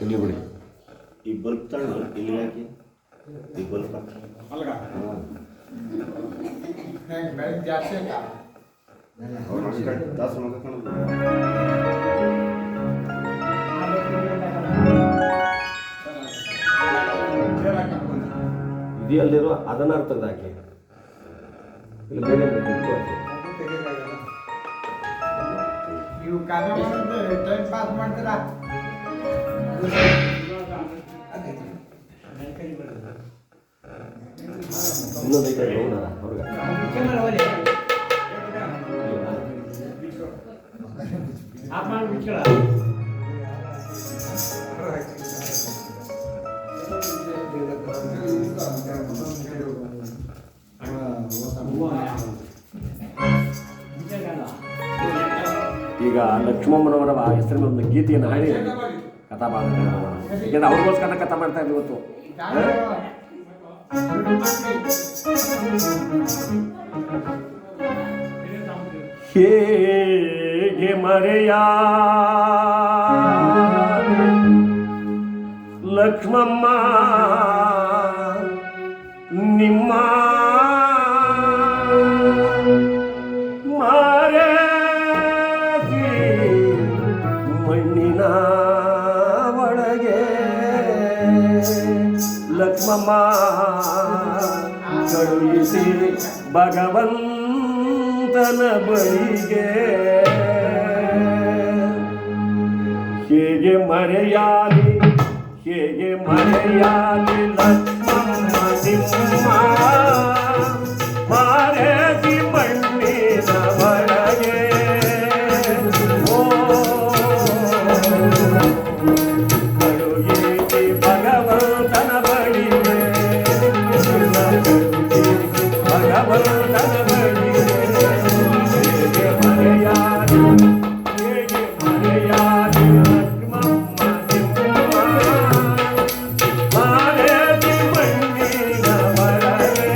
ಇಲ್ಲಿ ಬಿಡಿ ಈ ಬಲ್ಪ್ ತಗೊಂಡು ಇಲ್ಲಿ ಹಾಕಿ ಈ ಬಲ್ಪ್ ದಾಸ ಇದೆಯಲ್ದಿರೋ ಅದನ್ನ ತೆಗೆದಾಕಿ ಇಲ್ಲಿ ಬೇರೆ ನೀವು ಟೈಮ್ ಪಾಸ್ ಮಾಡ್ತೀರಾ ಇನ್ನೊಂದು ಐತೆ ನೋಡೋಣ ಅವ್ರಿಗೆ ಈಗ ಲಕ್ಷ್ಮಮ್ಮನವರ ಹೆಸರಿನ ಒಂದು ಗೀತೆಯನ್ನು ಹಾಡಿ ಕಥಾ ಮಾಡೋಣ. ಯಾಕೆಂದ್ರೆ ಅವ್ರಿಗೋಸ್ಕರ ಕಥಾ ಮಾಡ್ತಾ ಇದ್ವಿ ಇವತ್ತು. ಹೇಗೆ ಮರೆಯ ಲಕ್ಷ್ಮಮ್ಮ ನಿಮ್ಮ ಮಾರಸಿ ಮಣ್ಣಿನ ಒಳಗೆ ಲಕ್ಷ್ಮಮ್ಮ ಕಳುಹಿಸಿ ಭಗವಂತನ ಬಳಿಗೆ ಹೇಗೆ ಮರೆಯಾಲಿ ಲಕ್ಷ್ಮಮ್ಮ ನಿಮ್ಮ ಮಾರಸಿ ಮಣ್ಣಿನ ಒಳಗೆ ಕಳುಹಿಸಿ ಭಗವಂತನ ಬಳಿಗೆ ಭಗವಂತನ ಬಳಿಗೆ ಹೇಗೆ ಮರೆಯಾಲಿ ಲಕ್ಷ್ಮಮ್ಮ ನಿಮ್ಮ ಮಾರಸಿ ಮಣ್ಣಿನ ಒಳಗೆ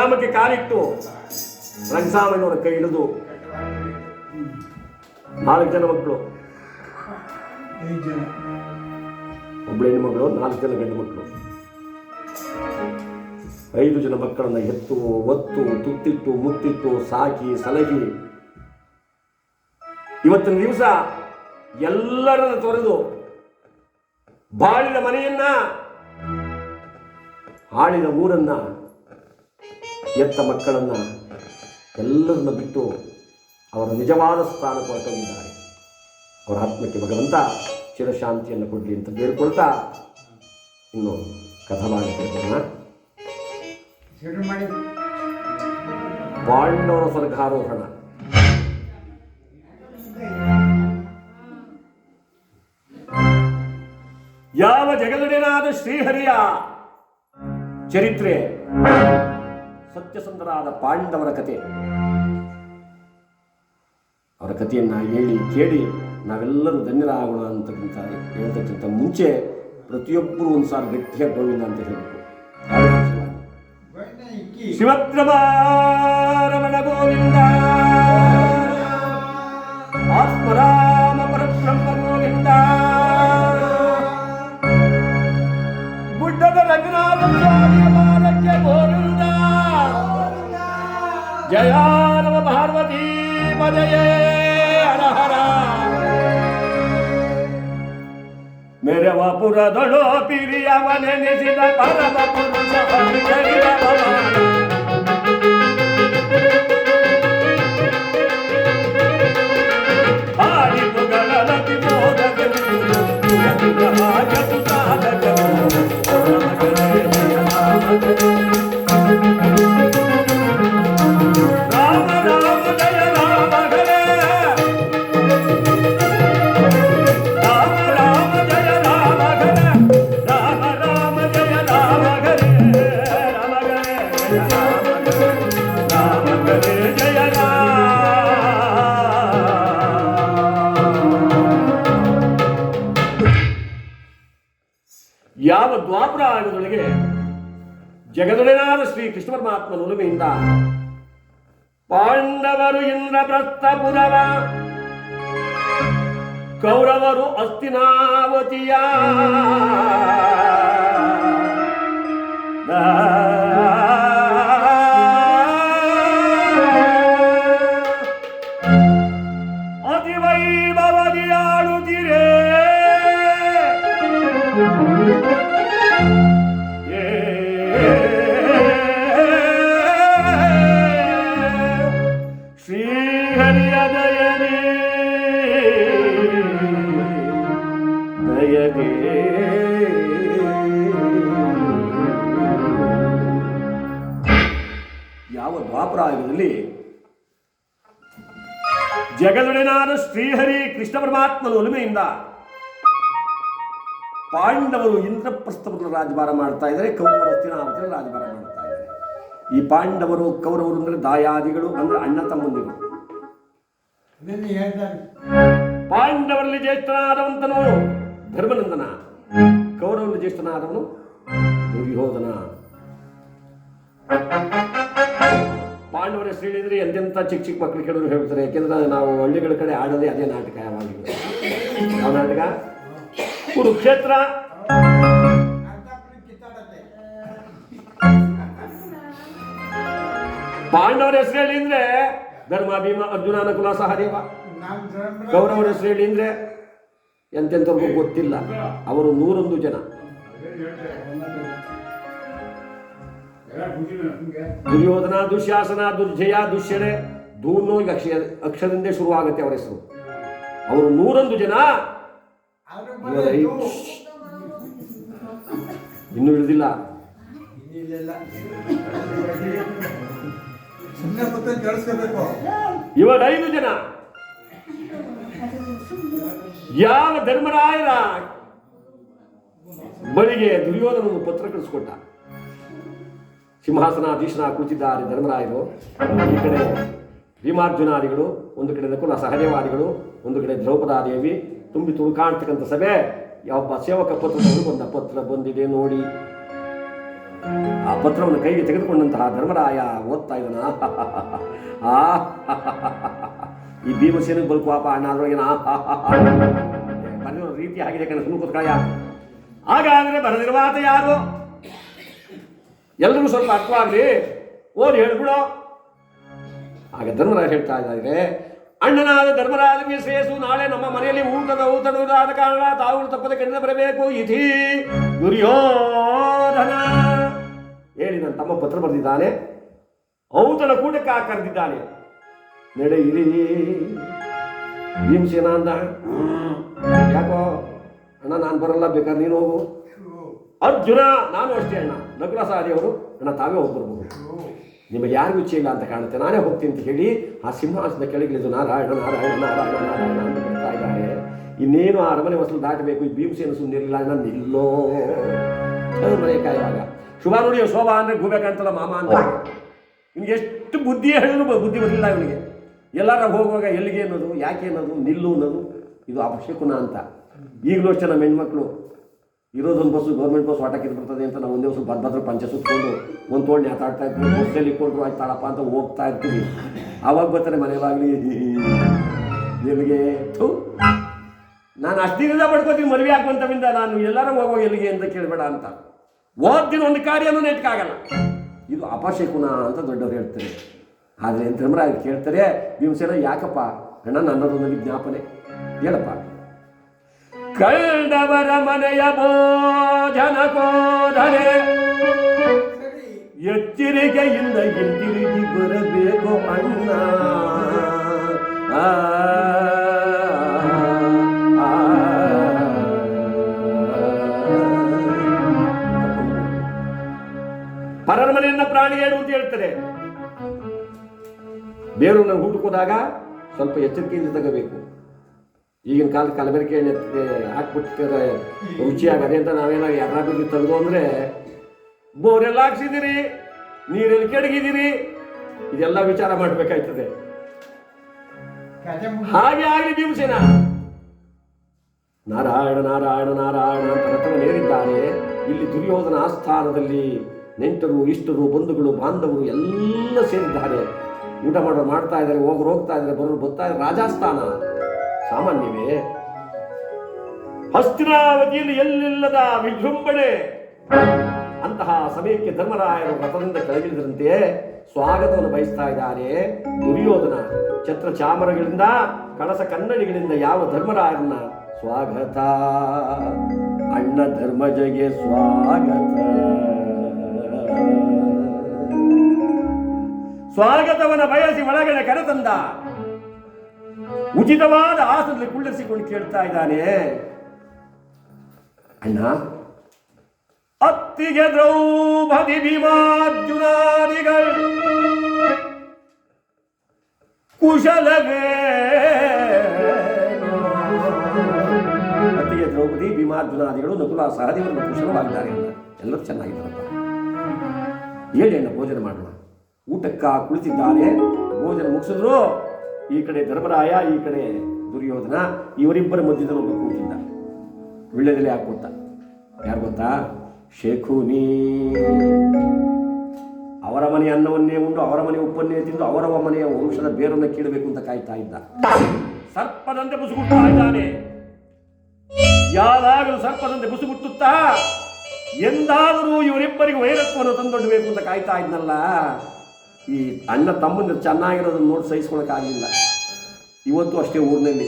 ಗ್ರಾಮಕ್ಕೆ ಕಾಲಿಟ್ಟು ರಂಗಸಾಮಯ್ಯನವರ ಕೈ ಹಿಡಿದು 4 ಜನ ಮಕ್ಕಳು, 1 ಹೆಣ್ಣುಮಗಳು, 4 ಜನ ಗಂಡು ಮಕ್ಕಳು, 5 ಜನ ಮಕ್ಕಳನ್ನು ಎತ್ತು ಒತ್ತು ತುತ್ತಿಟ್ಟು ಮುತ್ತಿಟ್ಟು ಸಾಕಿ ಸಲಹಿ ಇವತ್ತಿನ ದಿವಸ ಎಲ್ಲರನ್ನ ತೊರೆದು ಬಾಳಿದ ಮನೆಯನ್ನ ಆಳಿದ ಊರನ್ನ ಎತ್ತ ಮಕ್ಕಳನ್ನ ಎಲ್ಲರನ್ನ ಬಿಟ್ಟು ಅವರ ನಿಜವಾದ ಸ್ಥಾನಕ್ಕೆ ಹೊರಟೋಗಿದ್ದಾರೆ. ಅವರ ಆತ್ಮಕ್ಕೆ ಭಗವಂತ ಚಿರಶಾಂತಿಯನ್ನು ಕೊಡಲಿ ಅಂತ ಬೇಡ್ಕೊಳ್ತಾ ಇನ್ನು ಕಥಾಭಾಗ ಪಾಂಡವರ ಸ್ವರ್ಗಾರೋಹಣ. ಯಾವ ಜಗದೊಡೆಯನಾದ ಶ್ರೀಹರಿಯ ಚರಿತ್ರೆ, ಸತ್ಯಸಂಧರಾದ ಪಾಂಡವರ ಕಥೆ, ಅವರ ಕಥೆಯನ್ನ ಹೇಳಿ ಕೇಳಿ ನಾವೆಲ್ಲರೂ ಧನ್ಯರಾಗೋಣ ಅಂತಕ್ಕಂಥ ಹೇಳ್ತಕ್ಕಿಂತ ಮುಂಚೆ ಪ್ರತಿಯೊಬ್ಬರು ಒಂದು ಸಾರಿ ಗಟ್ಟಿಯಾಗಿ ಗೋವಿಂದ ಅಂತ ಹೇಳಬೇಕು. ಶಿವತ್ರಮಾರಮಣ ಗೋವಿಂದ, ಆತ್ಮರಾಮ ಪರಬ್ರಹ್ಮ ಗೋವಿಂದ, ಗುಡ್ಡದ ರಂಗನಾಥ ಸ್ವಾಮಿಯ ಪಾದಕ್ಕೆ ಗೋವಿಂದ, ಜಯ ನಮ ಪಾರ್ವತಿ ಪದಯೇ ಹರ ಹರ. ಮೆರವಪುರದೊಳು ಪಿರಿಯವನೆನಿಸಿದ ಪರಮ ಪುರುಷ ಯಾವ ದ್ವಾಪರ ಆಯುಧದೊಳಗೆ ಜಗದೊಡೆಯನಾದ ಶ್ರೀ ಕೃಷ್ಣ ಪರಮಾತ್ಮನ ಒಲುಮೆಯಿಂದ ಪಾಂಡವರು ಇಂದ್ರಪ್ರಸ್ಥಪುರವ, ಕೌರವರು ಹಸ್ತಿನಾವತಿಯ, ಅತಿವೈಭವದಿ ಆಳುತ್ತಿರೇ ಶ್ರೀಹರಿಯ ದಯನೇ ದಯನೇ. ಯಾವ ದ್ವಾಪರಾಯುಗದಲ್ಲಿ ಜಗದೊಡೆಯನಾದ ಶ್ರೀಹರಿ ಕೃಷ್ಣ ಪರಮಾತ್ಮನ ಒಲುಮೆಯಿಂದ ಪಾಂಡವರು ಇಂದ್ರಪ್ರಸ್ಥಪುರ ರಾಜಭಾರ ಮಾಡ್ತಾ ಇದ್ದಾರೆ, ಕೌರವರು ಹಸ್ತಿನಾವತಿಯಲ್ಲಿ ರಾಜಭಾರ ಮಾಡ್ತಾ ಇದ್ದಾರೆ. ಈ ಪಾಂಡವರು ಕೌರವರು ಅಂದ್ರೆ ದಾಯಾದಿಗಳು, ಅಂದ್ರೆ ಅಣ್ಣ ತಮ್ಮಂದಿರು. ಪಾಂಡವರಲ್ಲಿ ಜ್ಯೇಷ್ಠನಾದವಂತನು ಧರ್ಮನಂದನ, ಕೌರವರಲ್ಲಿ ಜ್ಯೇಷ್ಠನಾದವನು ದುರ್ಯೋಧನ. ಪಾಂಡವರ ಹೆಸರು ಹೇಳಿದ್ರೆ ಎಂತೆಂಥ ಚಿಕ್ಕ ಚಿಕ್ಕ ಮಕ್ಕಳು ಕೇಳೋರು ಹೇಳ್ತಾರೆ. ಯಾಕೆಂದ್ರೆ ನಾವು ಹಳ್ಳಿಗಳ ಕಡೆ ಆಡೋದೇ ಅದೇ ನಾಟಕ. ಯಾವಾಗಲೂ ಯಾವ ನಾಟಕ? ಕುರುಕ್ಷೇತ್ರ. ಪಾಂಡವರ ಹೆಸರು ಹೇಳಿ ಅಂದ್ರೆ ಧರ್ಮ, ಭೀಮ, ಅರ್ಜುನ, ನಕುಲ, ಸಹದೇವ. ಕೌರವರ ಹೆಸರು ಹೇಳಿ ಅಂದ್ರೆ ಎಂತೆಂಥವ್ರಿಗೂ ಗೊತ್ತಿಲ್ಲ. ಅವರು 101 ಜನ. ದುರ್ಯೋಧನ, ದುಶ್ಯಾಸನ, ದುರ್ಜಯ, ದುಶ್ಯನೆ, ದೂನು ಅಕ್ಷರದಿಂದ ಶುರುವಾಗುತ್ತೆ ಅವರ ಹೆಸರು. ಅವರು 101 ಜನ. ಇನ್ನೂ ಇಳಿದಿಲ್ಲ. ಇವಾಗ 5 ಜನ. ಯಾವ ಧರ್ಮರಾಯರ ಬಳಿಗೆ ದುರ್ಯೋಧನನು ಪತ್ರ ಕಳಿಸ್ಕೊಟ್ಟ. ಸಿಂಹಾಸನಾಧೀಶನ ಕುಳಿತಿದ್ದಾರೆ ಧರ್ಮರಾಯರು. ಈ ಕಡೆ ಭೀಮಾರ್ಜುನಾದಿಗಳು, ಒಂದು ಕಡೆ ನಕುಲ ಸಹದೇವಾದಿಗಳು, ಒಂದು ಕಡೆ ದ್ರೌಪದಾದೇವಿ. ತುಂಬಿ ತುಳುಕಾಣ್ತಕ್ಕಂಥ ಸಭೆ. ಯಾವೊಬ್ಬ ಸೇವಕ ಪತ್ರದವರು ಬಂದ ಪತ್ರ ಬಂದಿದೆ ನೋಡಿ. ಆ ಪತ್ರವನ್ನು ಕೈಗೆ ತೆಗೆದುಕೊಂಡಂತಹ ಧರ್ಮರಾಯ ಓದ್ತಾ ಇದ್ದಾನ. ಆ ಈ ಭೀಮಸೇನಿಗೆ ಬಲ್ಕುವಾಪ ಅಣ್ಣ ಅದರೊಳಗಿನ ಬರೆದಿರೋ ರೀತಿ ಆಗಿದೆ ಕಣ ಸುಮ್ಮನೆ ಕೂತ್ಕಾಯ. ಹಾಗಾದ್ರೆ ಬರೆದಿರುವಾತ ಯಾರು? ಎಲ್ಲರೂ ಸ್ವಲ್ಪ ಅರ್ಥವಾಗಲಿ, ಓದಿ ಹೇಳ್ಬಿಡೋ. ಆಗ ಧರ್ಮರಾಯ ಹೇಳ್ತಾ ಇದ್ದಾರೆ, ಅಣ್ಣನಾದ ಧರ್ಮರಾಜನಿಗೆ ಶ್ರೇಯಸ್ಸು, ನಾಳೆ ನಮ್ಮ ಮನೆಯಲ್ಲಿ ಊಟದ ಕಾರಣ ತಾವು ತಪ್ಪದೆ ಕಣ್ಣಿನ ಬರಬೇಕು. ಇತಿ ದುರ್ಯೋಧನ ಹೇಳಿ ನನ್ನ ತಮ್ಮ ಪತ್ರ ಬರೆದಿದ್ದಾನೆ, ಔತಣ ಕೂಟಕ್ಕೆ ಕರೆದಿದ್ದಾನೆ, ನಡೆಯಿರಿ. ಭೀಮಸೇನ ಅಂದ, ಯಾಕೋ ಅಣ್ಣ ನಾನು ಬರಲ್ಲ, ಬೇಕಾದ್ರೆ ನೀನು ಹೋಗು. ಅರ್ಜುನ, ನಾನು ಅಷ್ಟೇ ಅಣ್ಣ. ನಕುಲ ಸಹದೇವರು, ಅಣ್ಣ ತಾವೇ ಹೋಗಿ ಬರ್ಬೋದು, ನಿಮಗೆ ಯಾರಿಗೂ ಇಚ್ಛೆ ಇಲ್ಲ ಅಂತ ಕಾಣುತ್ತೆ, ನಾನೇ ಹೋಗ್ತೀನಿ ಅಂತ ಹೇಳಿ ಆ ಸಿಂಹಾಸನದ ಕೆಳಗಿಳಿದು ನಾರಾಯಣ ನಾರಾಯಣ ನಾರಾಯಣ ನಾರಾಯಣ ಅಂತ ಬರ್ತಾ ಇದ್ದಾರೆ. ಇನ್ನೇನು ಆ ಅರಮನೆ ಹೊಸಲು ದಾಟಬೇಕು. ಈ ಭೀಮಸೇನ ಸುಮ್ಮನಿರಲಿಲ್ಲ, ಅಣ್ಣ ನಿಲ್ಲೋ ಮನೆ ಕಾಯುವಾಗ. ಶುಭ ನೋಡಿ, ಶೋಭಾ ಅಂದರೆ ಗೂಬೇಕಂತಲ್ಲ ಮಾಮ ಅಂತ. ನಿಮ್ಗೆ ಎಷ್ಟು ಬುದ್ಧಿ ಹೇಳಿದ್ರು ಬುದ್ಧಿ ಬರಲಿಲ್ಲ ಇವನಿಗೆ. ಎಲ್ಲಾರ ಹೋಗುವಾಗ ಎಲ್ಲಿಗೆ ಅನ್ನೋದು, ಯಾಕೆ ಅನ್ನೋದು, ನಿಲ್ಲು ಅನ್ನೋದು, ಇದು ಅಪಶಕುನ ಅಂತ. ಈಗಲೂ ಅಷ್ಟೇ ನಮ್ಮ ಹೆಣ್ಮಕ್ಳು ಇರೋದೊಂದು ಬಸ್ಸು ಗೌರ್ಮೆಂಟ್ ಬಸ್ ವಾಟಕ್ಕಿದ್ದು ಬರ್ತದೆ ಅಂತ ನಾವು ಒಂದೇ ವರ್ಷ ಭದ್ರ ಪಂಚೆ ಸುತ್ತಕೊಂಡು ಒಂದು ತೋಳು ನೇತಾಡ್ತಾ ಇರ್ತೀವಿ, ಬಸ್ಸಲ್ಲಿ ಇಟ್ಕೊಂಡ್ರು ಆಯ್ತಾಳಪ್ಪ ಅಂತ ಹೋಗ್ತಾ ಇರ್ತೀವಿ. ಆವಾಗ ಬರ್ತಾರೆ ಮನೆಯವಾಗಲಿ ನಿಮಗೆ ನಾನು ಅಷ್ಟು ದಿನದ ಪಡ್ಕೋತೀನಿ ಮದುವೆ ಆಗುವಂತವಿಂದ, ನಾನು ಎಲ್ಲರೂ ಹೋಗುವಾಗ ಎಲ್ಲಿಗೆ ಅಂತ ಕೇಳಬೇಡ ಅಂತ. ಓದ್ದಿನ ಒಂದು ಕಾರ್ಯನೂ ನೆಟ್ಕಾಗಲ್ಲ. ಇದು ಅಪಶಕುನ ಅಂತ ದೊಡ್ಡವರು ಹೇಳ್ತಾರೆ. ಆದರೆ ಧರ್ಮರಾಯ ಕೇಳ್ತಾರೆ, ಭೀಮಸೇನ ಯಾಕಪ್ಪ ಅಣ್ಣ, ನನ್ನದೊಂದು ವಿಜ್ಞಾಪನೆ ಹೇಳಪ್ಪ. ಕಂಡವರ ಮನೆಯ ಭೋಜನ ಕೋದರೆ ಎಚ್ಚರಿಕೆಯಿಂದ ಹಿಂತಿರುಗಿ ಬರಬೇಕು ಅಣ್ಣ. ಪರರ ಮನೆಯನ್ನ ಪ್ರಾಣಿಗೇಡು ಅಂತ ಹೇಳ್ತಾರೆ. ಬೇರೂರನ್ನ ಹುಡುಕೋದಾಗ ಸ್ವಲ್ಪ ಎಚ್ಚರಿಕೆಯಿಂದ ತಗೋಬೇಕು. ಈಗಿನ ಕಾಲದ ಕಲಬೆರಕೆ ಎಣ್ಣೆ ಹಾಕ್ಬಿಟ್ಟಿದ್ರೆ ರುಚಿಯಾಗದೆ ಅಂತ ನಾವೇನಾಗ ಯಾರಾದ್ರೂ ತೆಗೆದು ಅಂದರೆ ಬೋರೆಲ್ಲ ಹಾಕ್ಸಿದ್ದೀರಿ, ನೀರೆಲ್ಲಿ ಕೆಡಗಿದ್ದೀರಿ, ಇದೆಲ್ಲ ವಿಚಾರ ಮಾಡಬೇಕಾಯ್ತದೆ. ಹಾಗೆ ಆಗಲಿ ಭೀಮಸೇನ ನಾರಾಯಣ ನಾರಾಯಣ ನಾರಾಯಣ ಅಂತ ರಥವನ್ನೇರಿದ್ದಾರೆ. ಇಲ್ಲಿ ದುರ್ಯೋಧನ ಆಸ್ಥಾನದಲ್ಲಿ ನೆಂಟರು, ಇಷ್ಟರು, ಬಂಧುಗಳು, ಬಾಂಧವರು ಎಲ್ಲ ಸೇರಿದ್ದಾರೆ. ಊಟ ಮಾಡೋರು ಮಾಡ್ತಾ ಇದ್ದಾರೆ, ಹೋಗೋರು ಹೋಗ್ತಾ ಇದ್ದಾರೆ, ಬರೋರು ಬರ್ತಾ ಇದ್ದಾರೆ. ರಾಜಸ್ಥಾನ ಸಾಮಾನ್ಯವೇ? ಹಸ್ತಿನಾವತಿಯಲ್ಲಿ ಎಲ್ಲಿಲ್ಲದ ವಿಜೃಂಭಣೆ. ಅಂತಹ ಸಮಯಕ್ಕೆ ಧರ್ಮರಾಯರು ರಥದಿಂದ ಕೆಳಗಿಳಿದಂತೆ ಸ್ವಾಗತವನ್ನು ಬಯಸ್ತಾ ಇದ್ದಾರೆ. ದುರ್ಯೋಧನ ಛತ್ರ ಚಾಮರಗಳಿಂದ, ಕಳಸ ಕನ್ನಡಿಗಳಿಂದ ಯಾವ ಧರ್ಮರಾಯರನ್ನ ಸ್ವಾಗತ, ಅಣ್ಣ ಧರ್ಮಜಗೆ ಸ್ವಾಗತ. ಸ್ವಾಗತವನ್ನು ಬಯಸಿ ಒಳಗಡೆ ಕರೆತಂದ. ಉಚಿತವಾದ ಆಸನದಲ್ಲಿ ಕುಳ್ಳಿರಿಸಿಕೊಂಡು ಕೇಳ್ತಾ ಇದ್ದಾನೆ, ಅಣ್ಣ ಅತ್ತಿಗೆ ದ್ರೌಪದಿ ಭೀಮಾರ್ಜುನಾದಿಗಳು ಕುಶಲವೇ? ಅತ್ತಿಗೆ ದ್ರೌಪದಿ ಭೀಮಾರ್ಜುನಾದಿಗಳು ನಕುಲ ಸಹದೇವರು ಕುಶಲವಾಗಿದ್ದಾರೆ, ಎಲ್ಲರೂ ಚೆನ್ನಾಗಿದ್ದಾರಪ್ಪ. ಹೇಳಿ ಅಣ್ಣ, ಭೋಜನ ಮಾಡೋಣ. ಊಟಕ್ಕ ಕುಳಿತಿದ್ದಾರೆ. ಭೋಜನ ಮುಗಿಸಿದ್ರು. ಈ ಕಡೆ ಧರ್ಮರಾಯ, ಈ ಕಡೆ ದುರ್ಯೋಧನ, ಇವರಿಬ್ಬರ ಮಧ್ಯದಲ್ಲಿ ಒಬ್ಬ ಕೂತಿದ್ದ. ವಿಳ್ಯದೆಲೆ ಹಾಕ್ಕೊತ. ಯಾರು ಗೊತ್ತಾ? ಶಕುನಿ. ಅವರ ಮನೆಯ ಅನ್ನವನ್ನೇ ಉಂಡು, ಅವರ ಮನೆ ಉಪ್ಪನ್ನೇ ತಿಂದು, ಅವರ ಮನೆಯ ವಂಶದ ಬೇರನ್ನು ಕೀಳಬೇಕು ಅಂತ ಕಾಯ್ತಾ ಇದ್ದ. ಸರ್ಪದಂತೆ ಬುಸುಗುಡ್ತಾ ಇದ್ದಾನೆ. ಯಾವಾಗಲೂ ಸರ್ಪದಂತೆ ಬುಸುಗುಟ್ಟುತ್ತಾ ಎಂದಾದರೂ ಇವರಿಬ್ಬರಿಗೆ ವೈರತ್ವವನ್ನು ತಂದೊಡ್ಡಬೇಕು ಅಂತ ಕಾಯ್ತಾ ಇದ್ನಲ್ಲ. ಈ ಅಣ್ಣ ತಮ್ಮಂದಿರು ಚೆನ್ನಾಗಿರೋದನ್ನು ನೋಡಿ ಸಹಿಸ್ಕೊಳಕ್ಕಾಗಲಿಲ್ಲ. ಇವತ್ತು ಅಷ್ಟೇ ಊರಿನಲ್ಲಿ